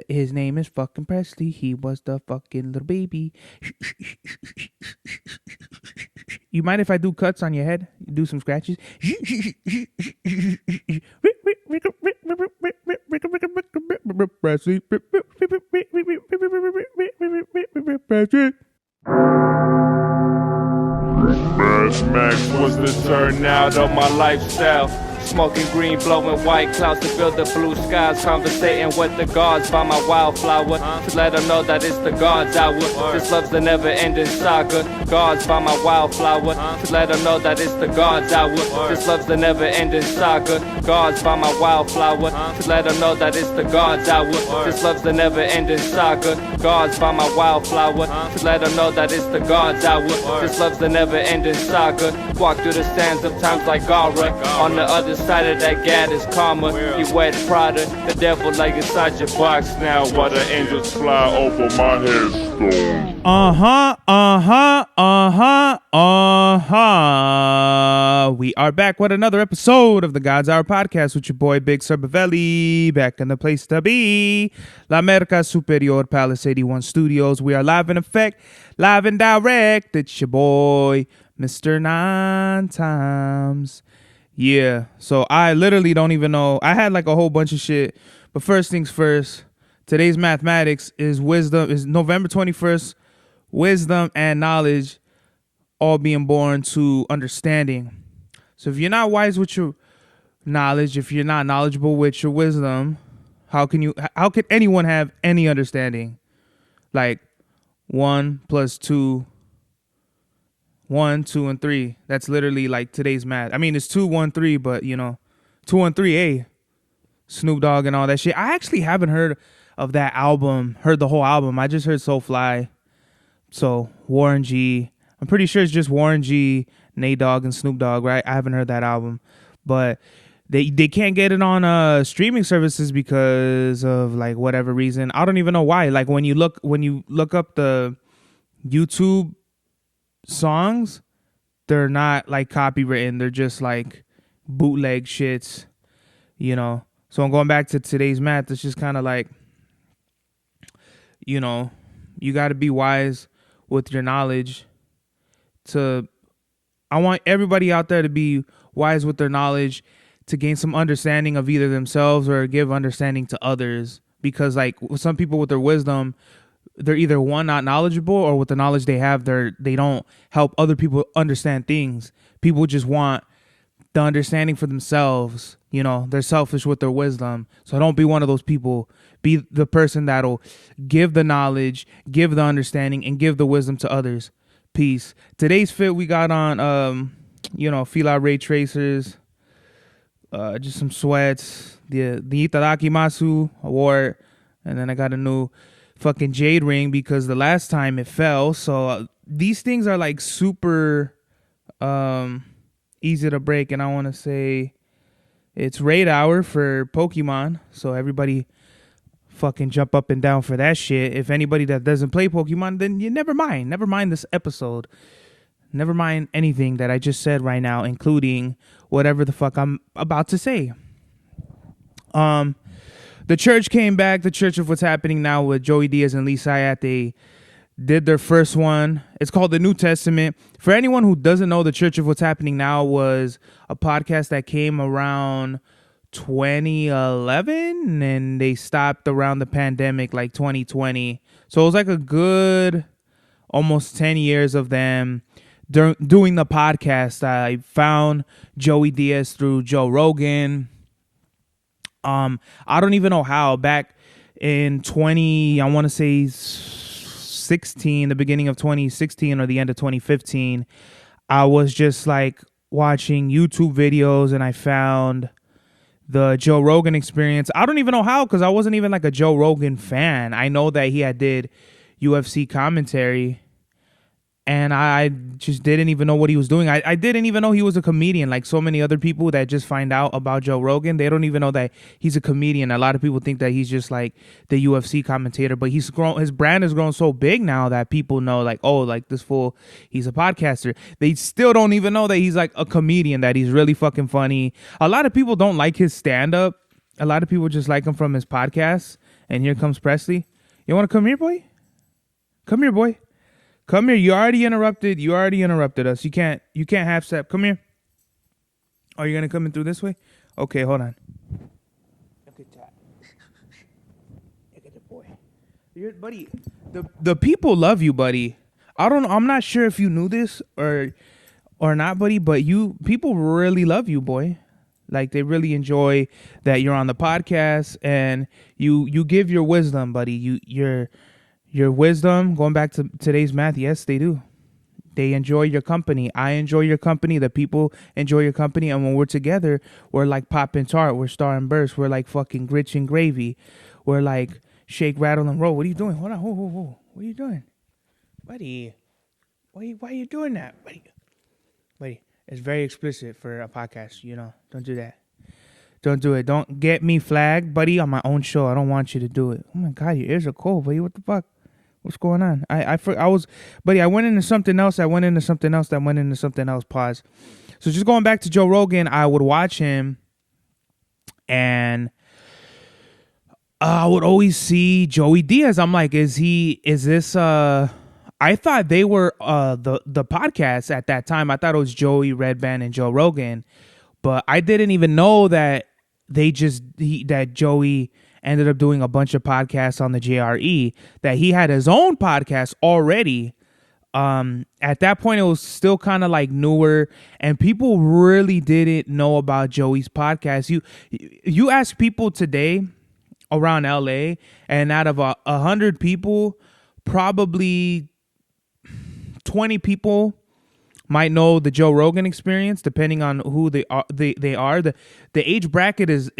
His name is fucking Presley. He was the fucking little baby. You mind if I do cuts on your head? Do some scratches? Presley. Presley. Mad Max was the turnout of my lifestyle. Smoking green, blowing white clouds to build the blue skies. Conversating with the gods by my wildflower to let them know that it's the God's hour. This love's the never-ending saga. Gods by my wildflower to let them know that it's the God's hour. This love's the never-ending saga. Gods by my wildflower to let them know that it's the God's hour. This love's the never-ending saga. Gods by my wildflower to let them know that it's the God's hour. This love's the never-ending saga. Walk through the sands of times like Gara. On the other side of that gad is karma. You wet Prada, the devil like inside your box now. While the angels fly over my headstone. We are back with another episode of the God's Hour podcast with your boy Big Serbavelli. Back in the place to be, La Merca Superior Palace 81 Studios. We are live in effect, live and direct. It's your boy, Mr. Nine Times. Yeah, so I literally don't even know. I had like a whole bunch of shit. But first things first, today's mathematics is November 21st. Wisdom and knowledge all being born to understanding. So if you're not wise with your knowledge, if you're not knowledgeable with your wisdom, how can anyone have any understanding? Like 1 + 2, 1, 2, and 3. That's literally like today's math. I mean, it's 2, 1, 3, but 2, 1, 3, Snoop Dogg and all that shit. I actually haven't heard of that album, heard the whole album. I just heard So Fly. So Warren G. I'm pretty sure it's just Warren G, Nate Dogg, and Snoop Dogg, right? I haven't heard that album. But they can't get it on streaming services because of like whatever reason. I don't even know why. Like when you look up the YouTube songs, they're not like copywritten, they're just like bootleg shits, so I'm going back to today's math. It's just kind of like, you got to be wise with your knowledge. I want everybody out there to be wise with their knowledge to gain some understanding of either themselves or give understanding to others, because like some people with their wisdom, they're either one, not knowledgeable, or with the knowledge they have, they don't help other people understand things. People just want the understanding for themselves. They're selfish with their wisdom. So don't be one of those people. Be the person that'll give the knowledge, give the understanding, and give the wisdom to others. Peace. Today's fit, we got on, Fila Ray Tracers, just some sweats, the Itadakimasu award, and then I got a new fucking jade ring because the last time it fell. So these things are like super easy to break, and I want to say it's raid hour for Pokemon, so everybody fucking jump up and down for that shit. If anybody that doesn't play Pokemon, then you never mind this episode, never mind anything that I just said right now, including whatever the fuck I'm about to say. The church came back, the Church of What's Happening Now with Joey Diaz and Lee Syatt. They did their first one. It's called The New Testament. For anyone who doesn't know, the Church of What's Happening Now was a podcast that came around 2011 and they stopped around the pandemic, like 2020. So it was like a good almost 10 years of them doing the podcast. I found Joey Diaz through Joe Rogan. I don't even know how. Back in 2016, the beginning of 2016 or the end of 2015, I was just like watching YouTube videos and I found the Joe Rogan Experience. I don't even know how, because I wasn't even like a Joe Rogan fan. I know that he had did UFC commentary, and I just didn't even know what he was doing. I didn't even know he was a comedian. Like so many other people that just find out about Joe Rogan, they don't even know that he's a comedian. A lot of people think that he's just like the UFC commentator, but his brand has grown so big now that people know like, oh, like this fool, he's a podcaster. They still don't even know that he's like a comedian, that he's really fucking funny. A lot of people don't like his stand-up. A lot of people just like him from his podcast. And here comes Presley. You want to come here, boy? Come here, boy. Come here. You already interrupted. You already interrupted us. You can't half step. Come here. Oh, you're gonna come in through this way? Okay, hold on. Look at that. Look at the boy. Buddy. The people love you, buddy. I'm not sure if you knew this or not, buddy, but people really love you, boy. Like, they really enjoy that you're on the podcast, and you give your wisdom, buddy. Your wisdom, going back to today's math, yes, they do. They enjoy your company. I enjoy your company. The people enjoy your company. And when we're together, we're like Pop and Tart. We're Star and Burst. We're like fucking Grits and Gravy. We're like Shake, Rattle, and Roll. What are you doing? Hold on. Whoa. What are you doing? Buddy, why are you doing that? Buddy, it's very explicit for a podcast. Don't do that. Don't do it. Don't get me flagged, buddy, on my own show. I don't want you to do it. Oh, my God, your ears are cold, buddy. What the fuck? What's going on? I went into something else. That went into something else. Pause. So just going back to Joe Rogan, I would watch him, and I would always see Joey Diaz. I'm like, is this I thought they were the podcast at that time. I thought it was Joey, Redband, and Joe Rogan, but I didn't even know that that Joey ended up doing a bunch of podcasts on the JRE, that he had his own podcast already. At that point, it was still kind of like newer, and people really didn't know about Joey's podcast. You ask people today around LA, and out of 100 people, probably 20 people might know the Joe Rogan Experience, depending on who they are. The age bracket is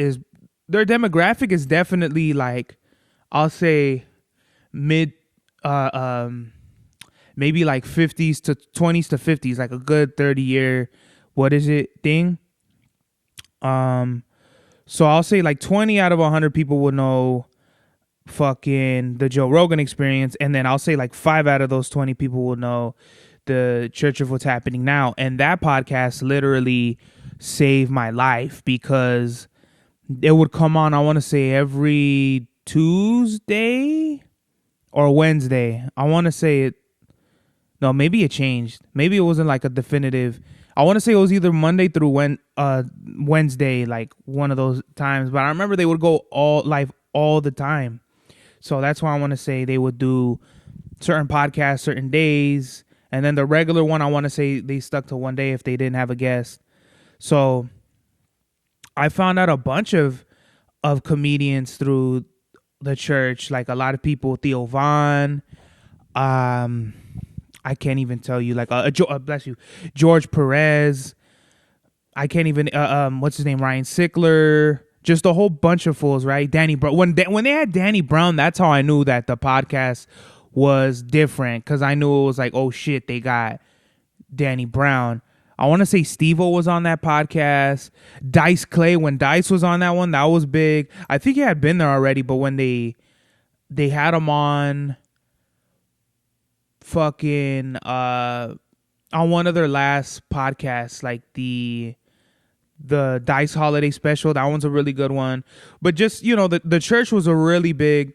their demographic is definitely, like, I'll say mid, maybe like 50s to 20s to 50s, like a good 30-year, thing. So I'll say like 20 out of 100 people will know fucking the Joe Rogan Experience, and then I'll say like 5 out of those 20 people will know the Church of What's Happening Now. And that podcast literally saved my life, because it would come on, I want to say, every Tuesday or Wednesday. I want to say it. No, maybe it changed. Maybe it wasn't like a definitive. I want to say it was either Monday through Wednesday, like one of those times. But I remember they would go live all the time. So that's why I want to say they would do certain podcasts, certain days. And then the regular one, I want to say they stuck to one day if they didn't have a guest. So I found out a bunch of comedians through the church, like a lot of people, Theo Vaughn, I can't even tell you, like, bless you, George Perez, I can't even, what's his name, Ryan Sickler, just a whole bunch of fools, right? Danny Brown. When they had Danny Brown, that's how I knew that the podcast was different, because I knew it was like, oh shit, they got Danny Brown. I want to say Steve-O was on that podcast. Dice Clay, when Dice was on that one, that was big. I think he had been there already, but when they had him on fucking on one of their last podcasts, like the Dice Holiday Special, that one's a really good one. But just, the church was a really big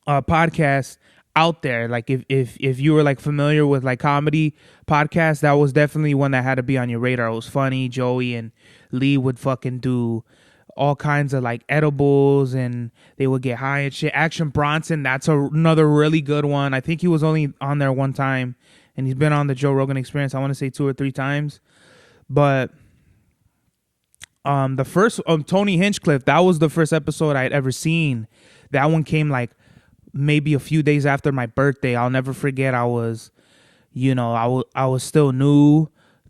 podcast out there. Like if you were like familiar with like comedy podcasts, that was definitely one that had to be on your radar. It was funny. Joey and Lee would fucking do all kinds of like edibles, and they would get high and shit. Action Bronson, that's another really good one. I think he was only on there one time, and he's been on the Joe Rogan Experience, I want to say 2 or 3 times. But the first Tony Hinchcliffe, that was the first episode I had ever seen. That one came like maybe a few days after my birthday. I'll never forget. I was still new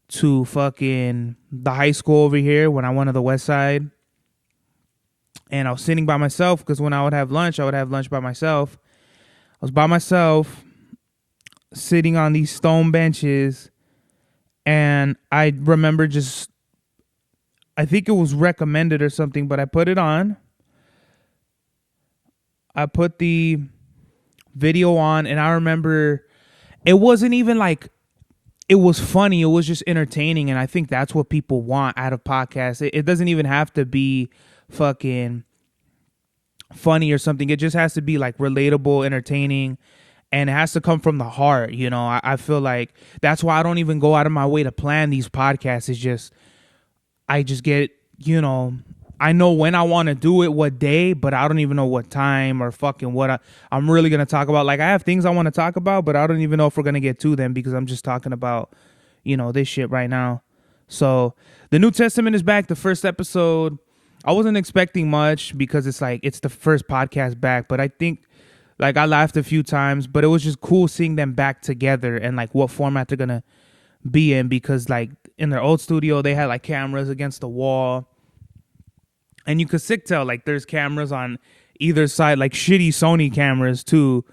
to fucking the high school over here when I went to the West Side, and I was sitting by myself, because when I would have lunch by myself. I was by myself, sitting on these stone benches, and I remember I think it was recommended or something, but I put it on. I put the video on, and I remember it wasn't even like it was funny. It was just entertaining, and I think that's what people want out of podcasts. It doesn't even have to be fucking funny or something. It just has to be like relatable, entertaining, and it has to come from the heart. I feel like that's why I don't even go out of my way to plan these podcasts. It's just, I just get, I know when I want to do it, what day, but I don't even know what time or fucking what I'm really going to talk about. Like, I have things I want to talk about, but I don't even know if we're going to get to them because I'm just talking about, this shit right now. So the New Testament is back. The first episode, I wasn't expecting much because it's like, it's the first podcast back, but I think, like, I laughed a few times, but it was just cool seeing them back together and like what format they're going to be in, because like in their old studio, they had like cameras against the wall, and you could sick tell like there's cameras on either side, like shitty Sony cameras too.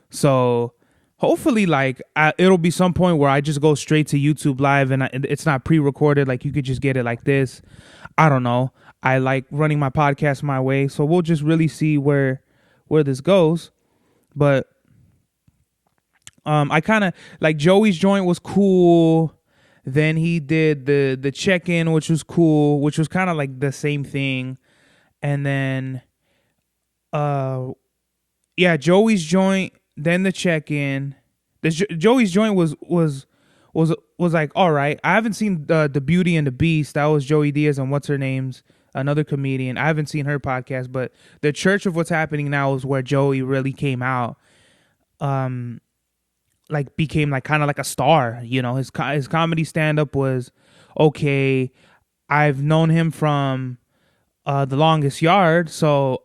So hopefully like it'll be some point where I just go straight to YouTube live and it's not pre-recorded. Like you could just get it like this. I don't know. I like running my podcast my way. So we'll just really see where this goes. But I kind of like Joey's joint was cool. Then he did the check-in, which was cool, which was kind of like the same thing. And then Joey's joint, then the check-in. Joey's joint was like, all right. I haven't seen the Beauty and the Beast. That was Joey Diaz and what's her name's, another comedian. I haven't seen her podcast, but the Church of What's Happening Now is where Joey really came out. Like became like kind of like a star. His comedy stand-up was okay. I've known him from The Longest Yard, so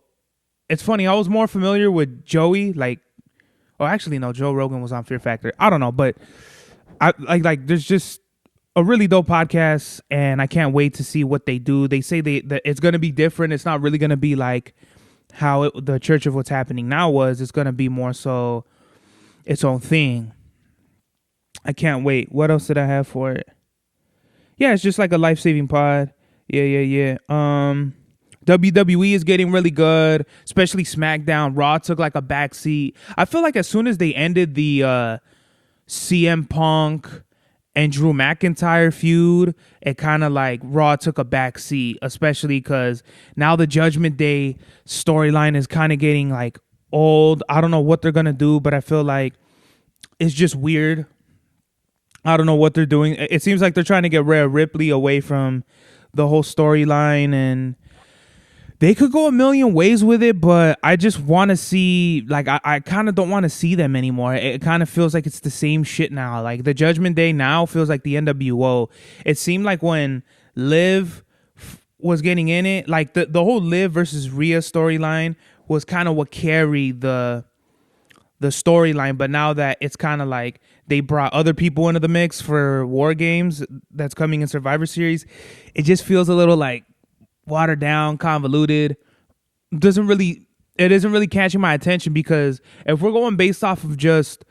it's funny. I was more familiar with Joey, like, oh, actually no, Joe Rogan was on Fear Factor. I don't know, but I like there's just a really dope podcast, and I can't wait to see what they do. They say that it's gonna be different. It's not really gonna be like how the Church of What's Happening Now was. It's gonna be more so its own thing. I can't wait. What else did I have for it? Yeah, it's just like a life-saving pod. Yeah. WWE is getting really good, especially SmackDown. Raw took like a backseat. I feel like as soon as they ended the CM Punk and Drew McIntyre feud, it kind of like Raw took a backseat, especially because now the Judgment Day storyline is kind of getting like old. I don't know what they're going to do, but I feel like it's just weird. I don't know what they're doing. It seems like they're trying to get Rhea Ripley away from the whole storyline, and they could go a million ways with it, but I just want to see, like, I kind of don't want to see them anymore. It kind of feels like it's the same shit now. Like, the Judgment Day now feels like the NWO. It seemed like when Liv was getting in it, like, the whole Liv versus Rhea storyline was kind of what carried the storyline, but now that it's kind of like they brought other people into the mix for War Games that's coming in Survivor Series, it just feels a little like watered down, convoluted. It isn't really catching my attention, because if we're going based off of just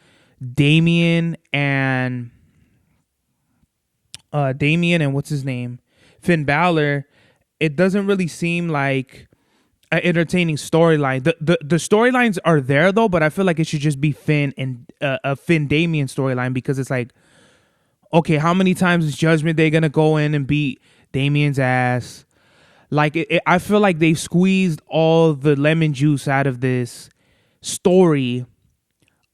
Damian and what's his name, Finn Balor, it doesn't really seem like an entertaining storyline. The storylines are there though, but I feel like it should just be Finn and a Finn Damian storyline, because it's like, okay, how many times is Judgment Day gonna go in and beat Damian's ass? Like, I feel like they've squeezed all the lemon juice out of this story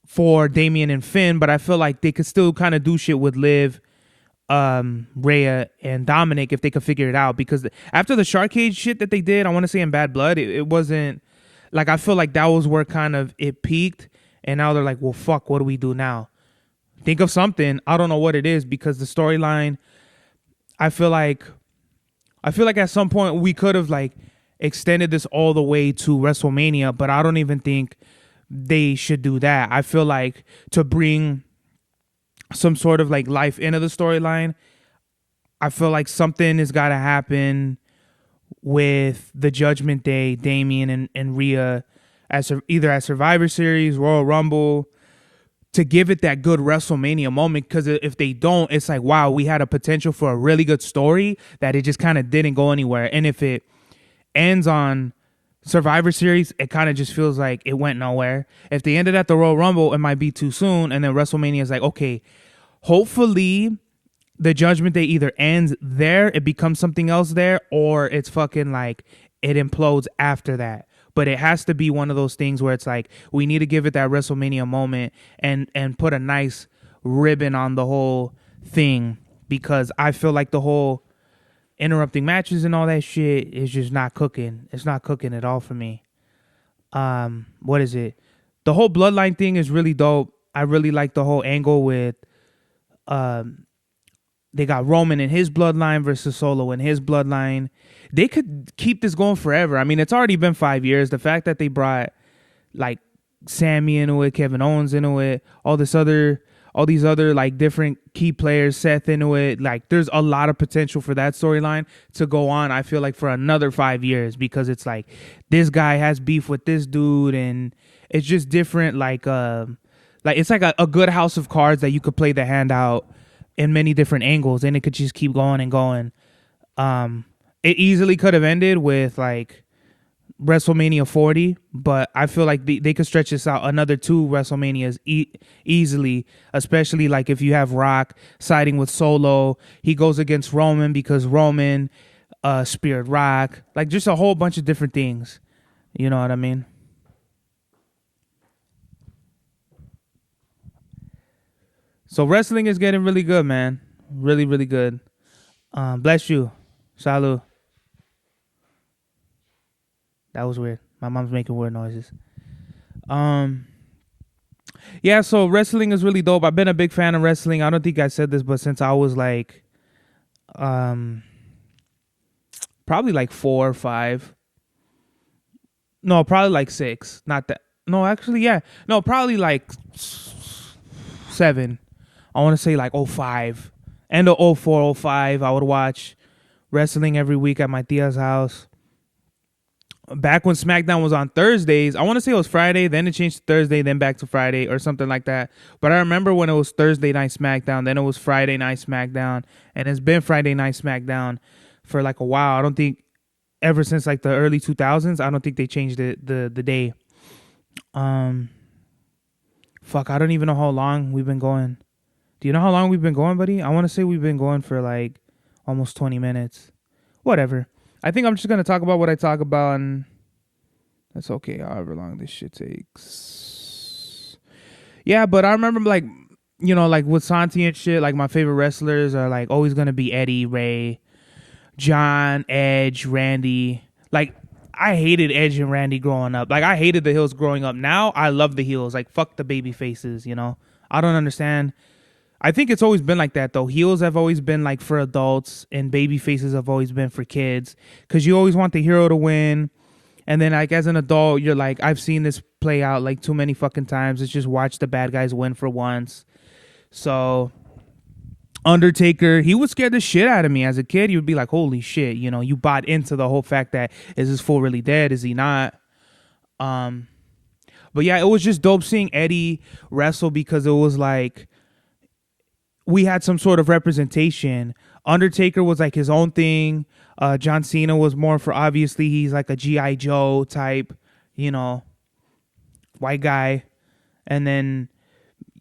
for Damian and Finn, but I feel like they could still kind of do shit with Liv, Rhea, and Dominic if they could figure it out, because after the Shark Cage shit that they did, I want to say in Bad Blood, it wasn't like, I feel like that was where kind of it peaked, and now they're like, well, fuck, what do we do now? Think of something. I don't know what it is, because the storyline, I feel like at some point we could have like extended this all the way to WrestleMania, but I don't even think they should do that. I feel like to bring some sort of like life into the storyline, I feel like something has got to happen with the Judgment Day, Damian and Rhea, as either at Survivor Series, Royal Rumble, to give it that good WrestleMania moment. Because if they don't, it's like, wow, we had a potential for a really good story that it just kind of didn't go anywhere. And if it ends on Survivor Series, it kind of just feels like it went nowhere. If they ended at the Royal Rumble, it might be too soon. And then WrestleMania is like, okay, hopefully the Judgment Day either ends there, it becomes something else there, or it's fucking like it implodes after that. But it has to be one of those things where it's like we need to give it that WrestleMania moment and put a nice ribbon on the whole thing, because I feel like the whole interrupting matches and all that shit is just not cooking. It's not cooking at all for me. What is it? The whole bloodline thing is really dope. I really like the whole angle with they got Roman in his bloodline versus Solo in his bloodline. They could keep this going forever. I mean, it's already been 5 years. The fact that they brought like Sammy into it, Kevin Owens into it, all these other like different key players, Seth into it. Like, there's a lot of potential for that storyline to go on. I feel like for another 5 years, because it's like this guy has beef with this dude, and it's just different. Like it's like a good house of cards that you could play the hand out in many different angles, and it could just keep going and going. It easily could have ended with like WrestleMania 40, but I feel like they could stretch this out another 2 WrestleManias easily, especially like if you have Rock siding with Solo. He goes against Roman because Roman speared Rock. Like, just a whole bunch of different things. You know what I mean? So wrestling is getting really good, man. Really, really good. Bless you. Salud. That was weird. My mom's making weird noises. Yeah, so wrestling is really dope. I've been a big fan of wrestling. I don't think I said this, but since I was like probably like 4 or 5. No, probably like 6. Not that. No, actually, yeah. No, probably like 7. I want to say like 05. End of 04, 05, I would watch wrestling every week at my tia's house. Back when SmackDown was on Thursdays, I want to say it was Friday, then it changed to Thursday, then back to Friday or something like that. But I remember when it was Thursday Night SmackDown, then it was Friday Night SmackDown, and it's been Friday Night SmackDown for like a while. I don't think ever since like the early 2000s, I don't think they changed the day. Fuck, I don't even know how long we've been going. Do you know how long we've been going, buddy? I want to say we've been going for like almost 20 minutes. Whatever. I think I'm just going to talk about what I talk about, and that's okay, however long this shit takes. Yeah, but I remember, like, you know, like with Santi and shit, like my favorite wrestlers are like always going to be Eddie, Ray, John, Edge, Randy. Like, I hated Edge and Randy growing up. Like, I hated the heels growing up. Now, I love the heels. Like, fuck the baby faces, you know? I don't understand. I think it's always been like that, though. Heels have always been like for adults, and baby faces have always been for kids, because you always want the hero to win. And then, like, as an adult, you're like, I've seen this play out like too many fucking times. Let's just watch the bad guys win for once. So Undertaker, he would scare the shit out of me as a kid. You would be like, holy shit, you know, you bought into the whole fact that, is this fool really dead? Is he not? But yeah, it was just dope seeing Eddie wrestle, because it was like we had some sort of representation. Undertaker was like his own thing. John Cena was more for, obviously, he's like a G.I. Joe type, you know, white guy. And then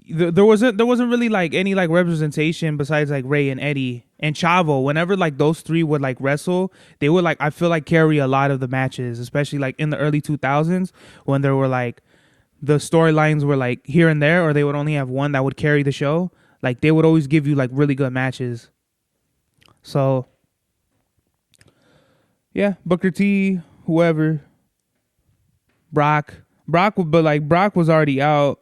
there wasn't really like any like representation besides like Ray and Eddie and Chavo. Whenever like those three would like wrestle, they would like, I feel like, carry a lot of the matches, especially like in the early 2000s, when there were like the storylines were like here and there, or they would only have one that would carry the show. Like, they would always give you like really good matches. So yeah, Booker T, whoever, Brock, but like Brock was already out.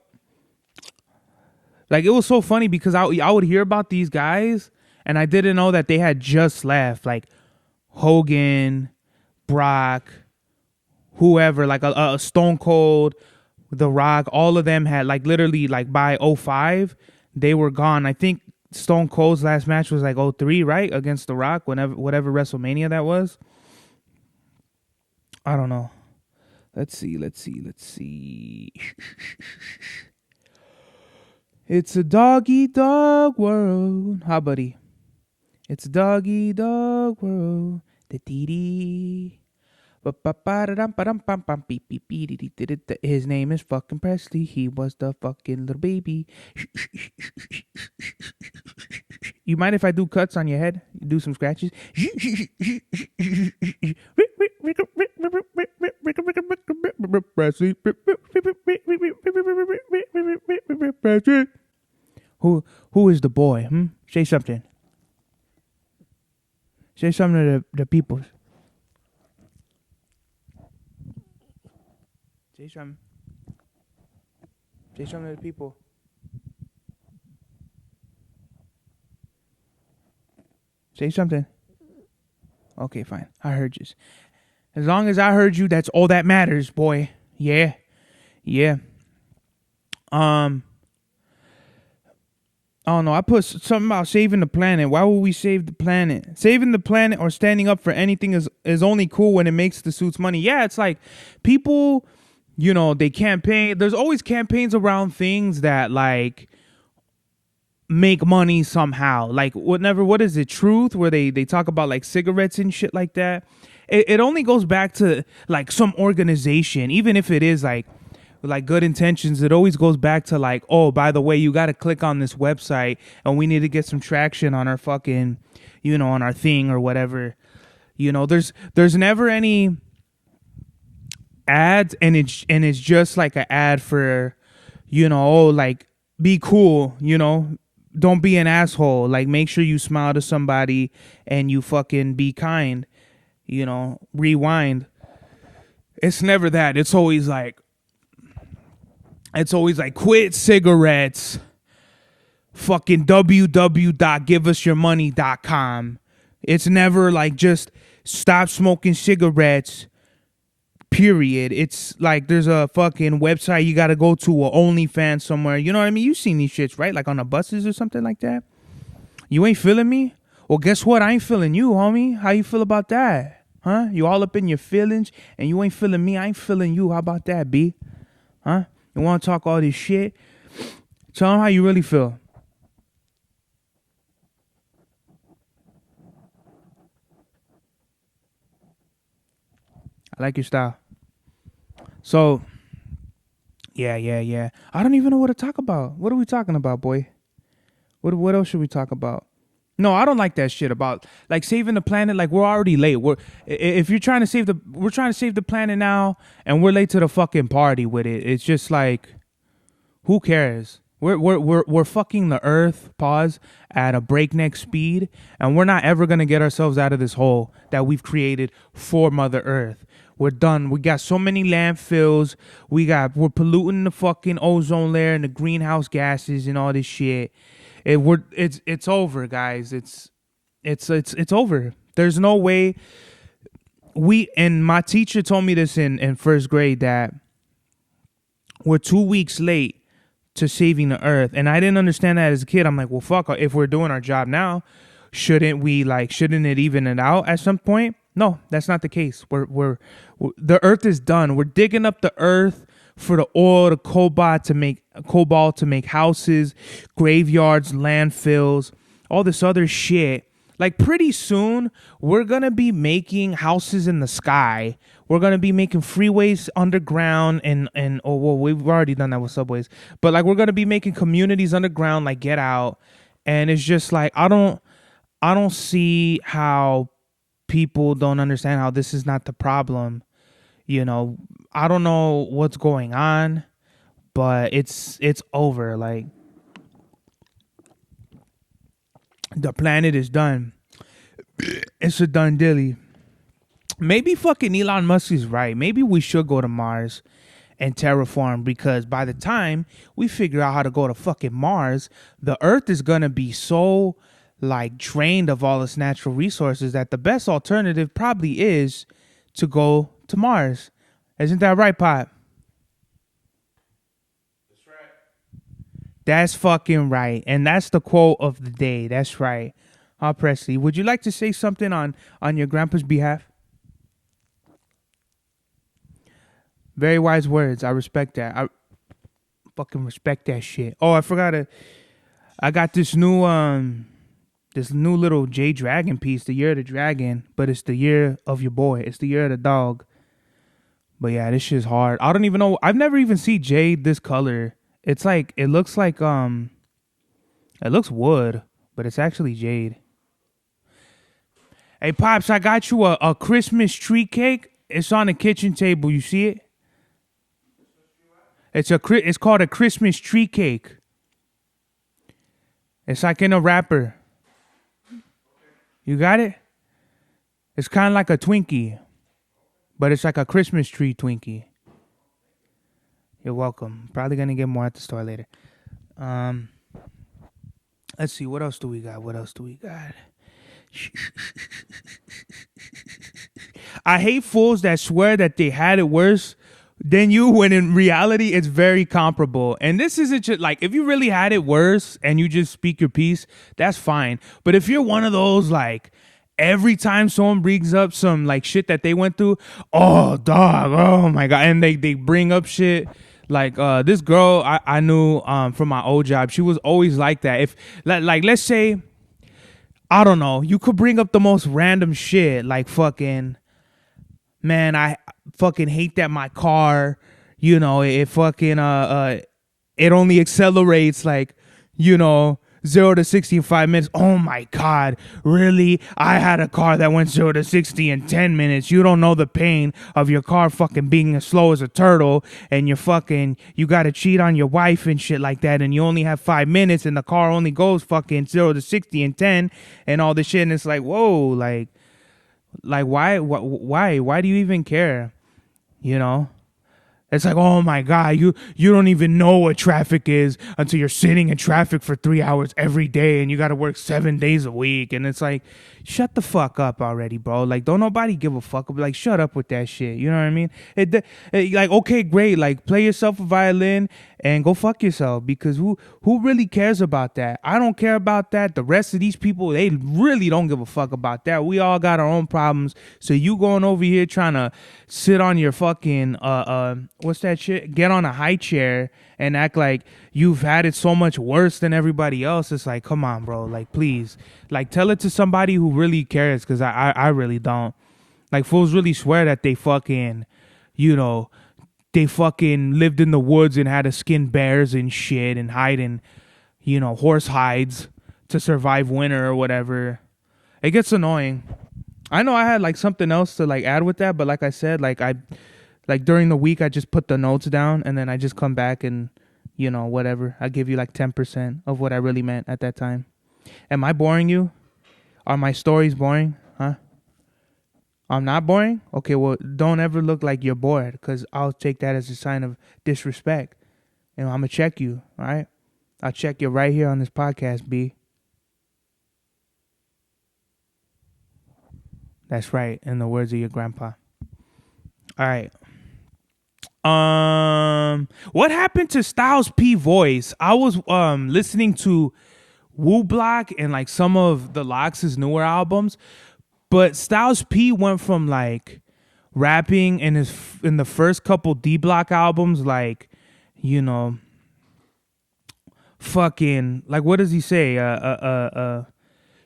Like, it was so funny because I would hear about these guys and I didn't know that they had just left. Like Hogan, Brock, whoever, like a Stone Cold, The Rock, all of them had like literally like by 05, they were gone. I think Stone Cold's last match was like 03, right? Against The Rock, whatever WrestleMania that was. I don't know. Let's see. It's a doggy dog world. Hi, buddy. It's a doggy dog world. The dee. His name is fucking Presley. He was the fucking little baby. You mind if I do cuts on your head? Do some scratches? Presley. Who is the boy? Say something. Say something to the people. Say something. Say something to the people. Say something. Okay, fine. I heard you. As long as I heard you, that's all that matters, boy. Yeah. Yeah. I don't know. I put something about saving the planet. Why would we save the planet? Saving the planet or standing up for anything is only cool when it makes the suits money. Yeah, it's like people, they campaign. There's always campaigns around things that like make money somehow. Like what is it? Truth, where they talk about like cigarettes and shit like that. It only goes back to like some organization, even if it is like good intentions. It always goes back to like, oh, by the way, you got to click on this website and we need to get some traction on our fucking, on our thing or whatever. There's never any ads, and it's just like an ad for, like be cool, don't be an asshole. Like make sure you smile to somebody and you fucking be kind, rewind. It's never that. It's always like quit cigarettes, fucking www.giveusyourmoney.com. It's never like just stop smoking cigarettes, period. It's like there's a fucking website you got to go to, or OnlyFans somewhere. You know what I mean? You've seen these shits, right? Like on the buses or something like that. You ain't feeling me? Well, guess what? I ain't feeling you, homie. How you feel about that? Huh? You all up in your feelings and you ain't feeling me. I ain't feeling you. How about that, B? Huh? You want to talk all this shit? Tell them how you really feel. I like your style. So, yeah. I don't even know what to talk about. What are we talking about, boy? What else should we talk about? No, I don't like that shit about like saving the planet. Like we're already late. If you're trying to we're trying to save the planet now, and we're late to the fucking party with it. It's just like, who cares? We're fucking the earth, pause, at a breakneck speed, and we're not ever gonna get ourselves out of this hole that we've created for Mother Earth. We're done. We got so many landfills. We're polluting the fucking ozone layer and the greenhouse gases and all this shit. It's over, guys. It's over. There's no way. And my teacher told me this in first grade, that we're 2 weeks late to saving the earth. And I didn't understand that as a kid. I'm like, well, fuck, if we're doing our job now, shouldn't it even it out at some point? No, that's not the case. We're the earth is done. We're digging up the earth for the oil, the cobalt to make houses, graveyards, landfills, all this other shit. Like pretty soon, we're gonna be making houses in the sky. We're gonna be making freeways underground, we've already done that with subways. But like we're gonna be making communities underground, like Get Out. And it's just like I don't see how people don't understand how this is not the problem. I don't know what's going on, but it's over. Like the planet is done. It's a done dilly. Maybe fucking Elon Musk is right. Maybe we should go to Mars and terraform, because by the time we figure out how to go to fucking Mars, the Earth is gonna be so like drained of all its natural resources that the best alternative probably is to go to Mars. Isn't that right, Pop? That's right. That's fucking right. And that's the quote of the day. That's right. Huh, Presley? Would you like to say something on your grandpa's behalf? Very wise words. I respect that. I fucking respect that shit. Oh, I forgot I got this new little J Dragon piece, the year of the dragon, but it's the year of your boy. It's the year of the dog. But yeah, this shit's hard. I don't even know. I've never even seen jade this color. It's like, it looks wood. but it's actually jade. Hey, Pops, I got you a Christmas tree cake. It's on the kitchen table. You see it? It's called a Christmas tree cake. It's like in a wrapper. You got it? It's kind of like a Twinkie, but it's like a Christmas tree Twinkie. You're welcome. Probably gonna get more at the store later. Let's see. What else do we got? I hate fools that swear that they had it worse than you when in reality it's very comparable. And this isn't just like, if you really had it worse and you just speak your piece, that's fine. But if you're one of those like every time someone brings up some like shit that they went through, oh dog, oh my god, and they bring up shit like this girl I knew from my old job, she was always like that. If like let's say, I don't know, you could bring up the most random shit like fucking, man, I fucking hate that my car, you know, it fucking it only accelerates like, you know, 0 to 60 in 5 minutes. Oh my god, really? I had a car that went 0 to 60 in 10 minutes. You don't know the pain of your car fucking being as slow as a turtle, and you gotta cheat on your wife and shit like that, and you only have 5 minutes, and the car only goes fucking 0 to 60 in 10, and all this shit, and it's like, whoa, like why do you even care? You know? It's like, oh my god, you don't even know what traffic is until you're sitting in traffic for 3 hours every day and you got to work 7 days a week. And it's like, shut the fuck up already, bro. Like, don't nobody give a fuck. Like, shut up with that shit. You know what I mean? Like, okay, great. Like, play yourself a violin and go fuck yourself, because who really cares about that? I don't care about that. The rest of these people, they really don't give a fuck about that. We all got our own problems. So you going over here trying to sit on your fucking what's that shit? Get on a high chair and act like you've had it so much worse than everybody else. It's like, come on, bro. Like, please, like, tell it to somebody who really cares, because I really don't. Like, fools really swear that they fucking, you know, they fucking lived in the woods and had to skin bears and shit and hide in, you know, horse hides to survive winter or whatever. It gets annoying. I know I had like something else to like add with that, but like I said, like during the week I just put the notes down and then I just come back and, you know, whatever. I give you like 10% of what I really meant at that time. Am I boring you? Are my stories boring? Huh? I'm not boring? Okay, well, don't ever look like you're bored, because I'll take that as a sign of disrespect. You know, I'm going to check you, all right? I'll check you right here on this podcast, B. That's right, in the words of your grandpa. All right. What happened to Styles P voice? I was listening to Woo Block and like some of the Lox's newer albums, but Styles P went from like rapping in the first couple D Block albums, like, you know, fucking, like, what does he say?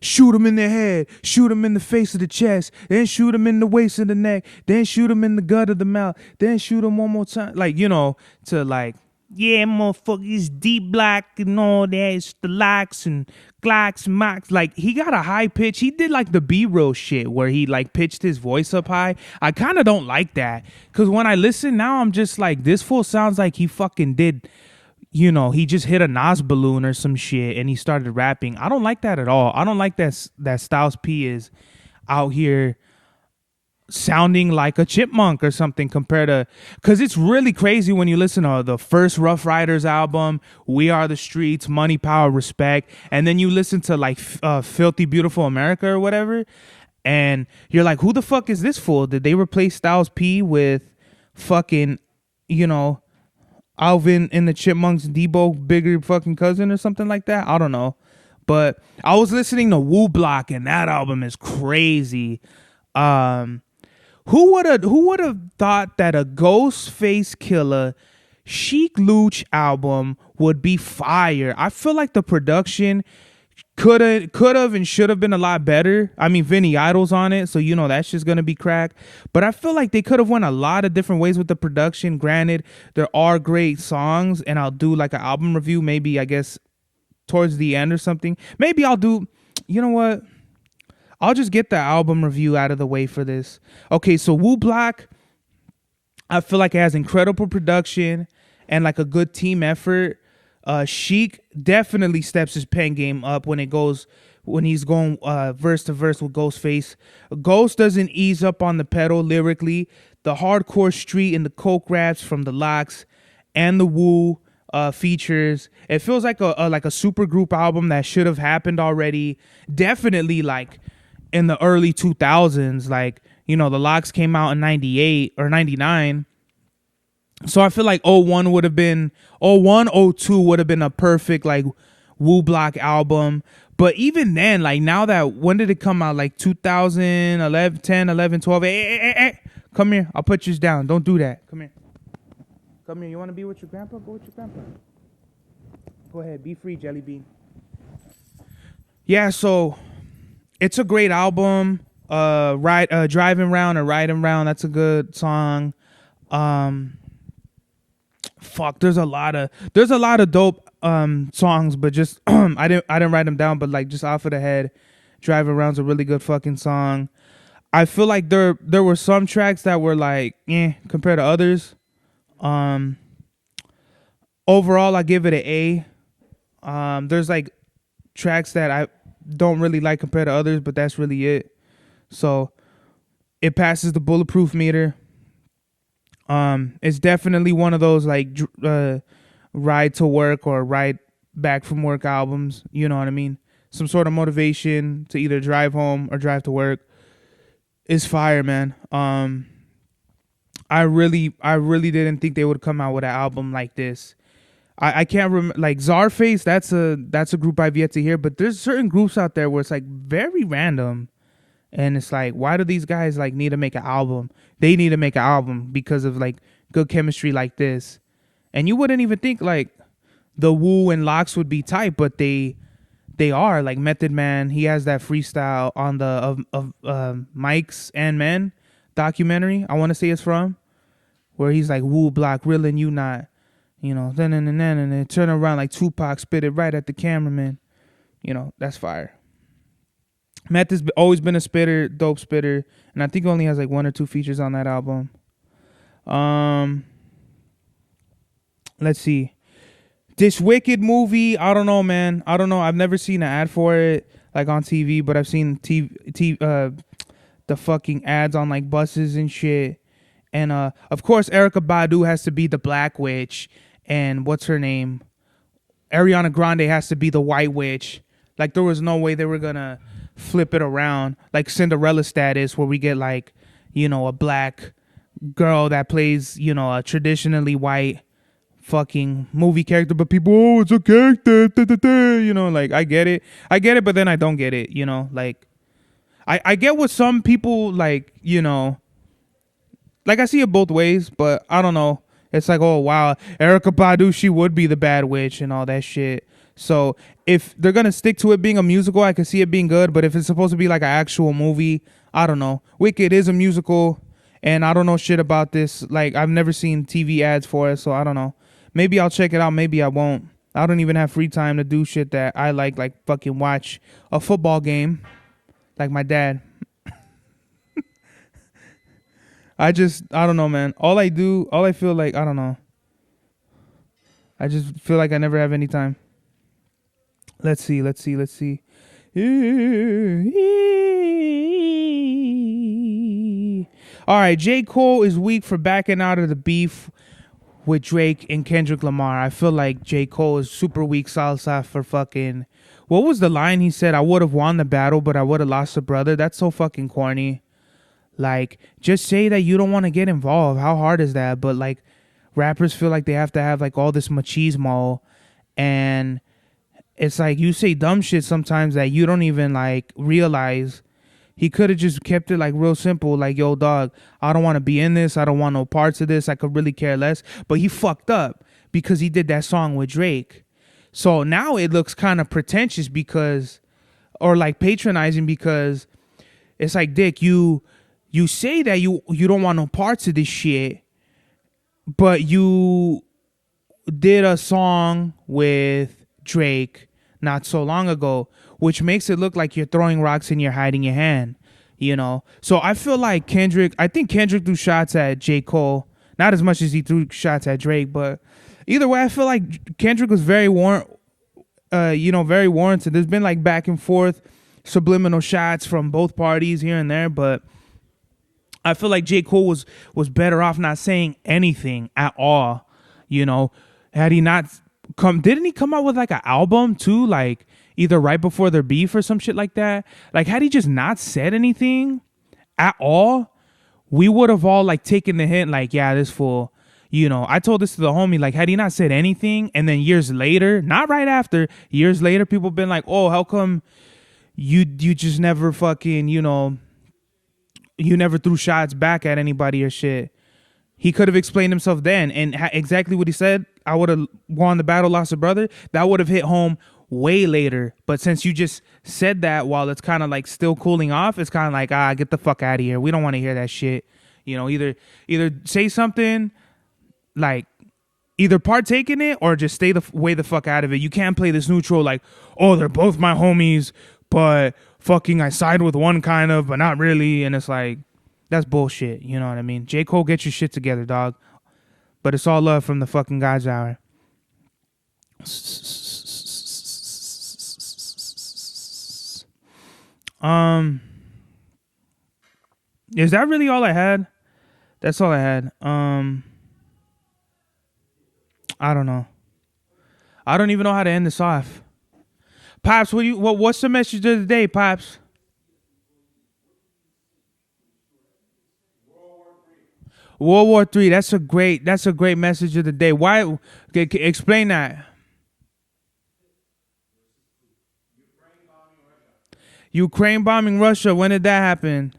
Shoot him in the head, shoot him in the face of the chest, then shoot him in the waist of the neck, then shoot him in the gut of the mouth, then shoot him one more time. Like, you know, to like, yeah, motherfuckers, D Block and all that, it's the Locks and Glocks and Mox. Like, he got a high pitch. He did like the B-roll shit where he like pitched his voice up high. I kind of don't like that, because when I listen now, I'm just like, this fool sounds like he fucking did, you know, he just hit a Nas balloon or some shit and he started rapping. I don't like that at all. I don't like that Styles P is out here sounding like a chipmunk or something compared to, because it's really crazy when you listen to the first Rough Riders album, We Are the Streets, Money, Power, Respect, and then you listen to like Filthy Beautiful America or whatever, and you're like, who the fuck is this fool? Did they replace Styles P with fucking, you know, Alvin and the Chipmunks, Debo bigger fucking cousin or something like that? I don't know. But I was listening to Woo Block and that album is crazy. Who would have thought that a Ghostface Killer Chic Luch album would be fire? I feel like the production could have and should have been a lot better. I mean, Vinny Idol's on it, so you know that's just gonna be crack. But I feel like they could have went a lot of different ways with the production. Granted, there are great songs, and I'll do like an album review, maybe I guess towards the end or something. Maybe I'll do, you know what? I'll just get the album review out of the way for this. Okay, so Wu Block, I feel like it has incredible production and like a good team effort. Sheik definitely steps his pen game up when he's going verse to verse with Ghostface. Ghost doesn't ease up on the pedal lyrically. The hardcore street and the coke raps from the Locks and the Wu features. It feels like a super group album that should have happened already. Definitely like in the early 2000s. Like, you know, the Locks came out in 98 or 99. So I feel like 01 would have been 01, 02 would have been a perfect like Wu Block album. But even then, like now that, when did it come out? Like 2011, 10, 11, 12. Hey. Come here. I'll put you down. Don't do that. Come here. Come here. You want to be with your grandpa? Go with your grandpa. Go ahead. Be free, Jelly Bean. Yeah, so it's a great album. Driving Round or Riding Round. That's a good song. There's a lot of dope songs, but just I didn't write them down, but like just off of the head, Driving Around's a really good fucking song. I feel like there were some tracks that were like compared to others. Overall I give it an A. There's like tracks that I don't really like compared to others, but that's really it. So it passes the bulletproof meter. It's definitely one of those like ride to work or ride back from work albums. You know what I mean? Some sort of motivation to either drive home or drive to work is fire, man. I really didn't think they would come out with an album like this. I can't remember, like Czarface. That's a group I've yet to hear, but there's certain groups out there where it's like very random. And it's like, why do these guys like need to make an album? They need to make an album because of like good chemistry like this. And you wouldn't even think like the Wu and Locks would be tight, but they are. Like Method Man, he has that freestyle on the Mike's and Men documentary. I want to say it's from, where he's like Wu Block, real and you not, you know, then and then turn around like Tupac, spit it right at the cameraman. You know, that's fire. Meth has always been a spitter, dope spitter, and I think he only has like 1 or 2 features on that album. Let's see. This Wicked movie, I don't know, man. I don't know. I've never seen an ad for it like on TV, but I've seen the fucking ads on like buses and shit. And of course, Erykah Badu has to be the Black Witch, and what's her name? Ariana Grande has to be the White Witch. Like there was no way they were gonna flip it around like Cinderella status, where we get like, you know, a black girl that plays, you know, a traditionally white fucking movie character, but people, oh, it's a character, you know, like I get it, but then I don't get it, you know, like I get what some people like, you know, like I see it both ways, but I don't know. It's like, oh wow, Erykah Badu, she would be the bad witch and all that shit. So if they're gonna stick to it being a musical, I can see it being good. But if it's supposed to be like an actual movie, I don't know. Wicked is a musical, and I don't know shit about this. Like I've never seen TV ads for it, so I don't know. Maybe I'll check it out. Maybe I won't. I don't even have free time to do shit that I like fucking watch a football game, like my dad. I don't know, man. All I feel like, I don't know. I just feel like I never have any time. Let's see. All right, J. Cole is weak for backing out of the beef with Drake and Kendrick Lamar. I feel like J. Cole is super weak salsa for fucking... What was the line he said? I would have won the battle, but I would have lost a brother. That's so fucking corny. Like, just say that you don't want to get involved. How hard is that? But like, rappers feel like they have to have like all this machismo, and it's like you say dumb shit sometimes that you don't even like realize. He could have just kept it like real simple, like, yo dog, I don't want to be in this, I don't want no parts of this, I could really care less. But he fucked up because he did that song with Drake. So now it looks kind of pretentious because, or like patronizing, because it's like, Dick, you say that you don't want no parts of this shit, but you did a song with Drake. not so long ago, which makes it look like you're throwing rocks and you're hiding your hand, you know? So I feel like I think Kendrick threw shots at J. Cole, not as much as he threw shots at Drake, but either way, I feel like Kendrick was very very warranted. There's been like back and forth subliminal shots from both parties here and there, but I feel like J. Cole was better off not saying anything at all, you know? Had he not didn't he come out with like an album too, like either right before their beef or some shit like that? Like, had he just not said anything at all, we would have all like taken the hint, like, yeah, this fool, you know. I told this to the homie, like, had he not said anything, and then years later, not right after, years later, people been like, oh, how come you just never fucking, you know, you never threw shots back at anybody or shit. He could have explained himself then, and exactly what he said, I would have won the battle, lost a brother, that would have hit home way later. But since you just said that while it's kind of like still cooling off, it's kind of like, get the fuck out of here. We don't want to hear that shit. You know, either say something, like either partake in it or just stay way the fuck out of it. You can't play this neutral like, oh, they're both my homies, but fucking I side with one kind of, but not really. And it's like, that's bullshit. You know what I mean? J. Cole, get your shit together, dog. But it's all love from the fucking God's Hour. Is that really all I had? That's all I had. I don't know. I don't even know how to end this off. Pops, what's the message of the day, Pops? World War III. That's a great message of the day. Why? Explain that. Ukraine bombing Russia. When did that happen?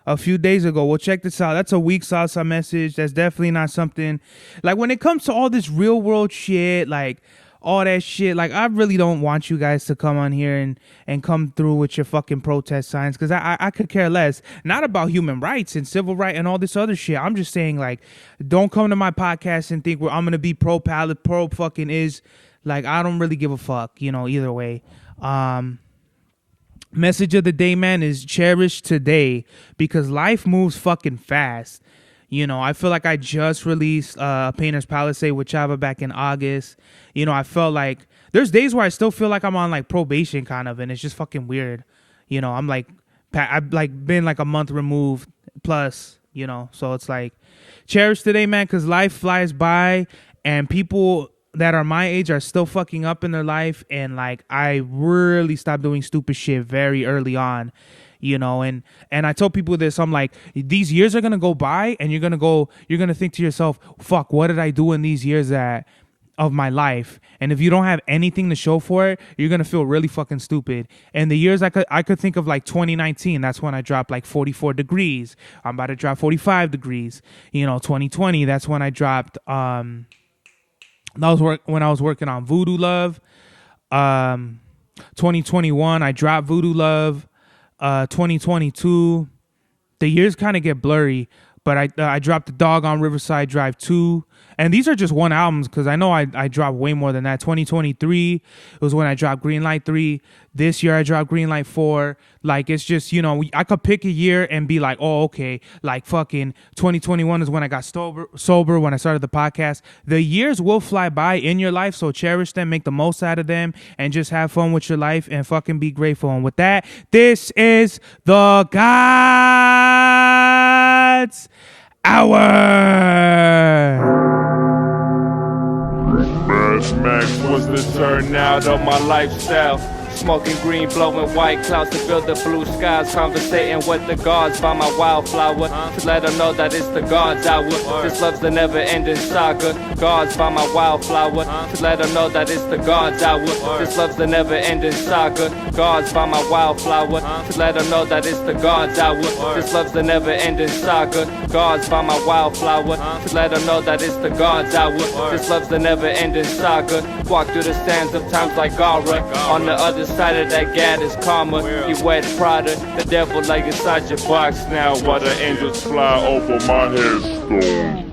A few days ago. Well, check this out. That's a weak salsa message. That's definitely not something. Like, when it comes to all this real world shit, like all that shit, like, I really don't want you guys to come on here and come through with your fucking protest signs, because I could care less. Not about human rights and civil rights and all this other shit. I'm just saying, like, don't come to my podcast and think I'm gonna be pro fucking is. Like, I don't really give a fuck, you know, either way. Message of the day, man, is cherish today, because life moves fucking fast. You know, I feel like I just released Painter's Palisade with Chava back in August. You know, I felt like there's days where I still feel like I'm on like probation kind of, and it's just fucking weird. You know, I'm like, I've like been like a month removed plus, you know, so it's like cherish today, man, because life flies by, and people that are my age are still fucking up in their life. And like, I really stopped doing stupid shit very early on, you know, and I tell people this, I'm like, these years are going to go by, and you're going to think to yourself, fuck, what did I do in these years of my life? And if you don't have anything to show for it, you're going to feel really fucking stupid. And the years I could think of, like 2019, that's when I dropped like 44 degrees. I'm about to drop 45 degrees. You know, 2020, that's when I dropped, that was when I was working on Voodoo Love. 2021, I dropped Voodoo Love. 2022, the years kind of get blurry, but I dropped The Dog on Riverside Drive 2. And these are just one albums, because I know I dropped way more than that. 2023 was when I dropped Greenlight 3. This year I dropped Greenlight 4. Like, it's just, you know, I could pick a year and be like, oh, okay, like fucking 2021 is when I got sober, when I started the podcast. The years will fly by in your life, so cherish them, make the most out of them, and just have fun with your life and fucking be grateful. And with that, this is the God's Hour. Max was the turnout of my lifestyle. Smoking green, blowing white clouds to build the blue skies. Conversating with the gods by my wildflower to let them know that it's the God's hour. This love's the never-ending saga. Gods by my wildflower to let them know that it's the God's hour. This love's the never-ending saga. Gods by my wildflower to let them know that it's the God's hour. This love's the never-ending saga. Gods by my wildflower to let them know that it's the God's hour. This love's the never-ending saga. Walk through the sands of times like Gara. On the other side of that gad is karma. You wet Prada, the devil like inside your box now, while the angels fly over my headstone.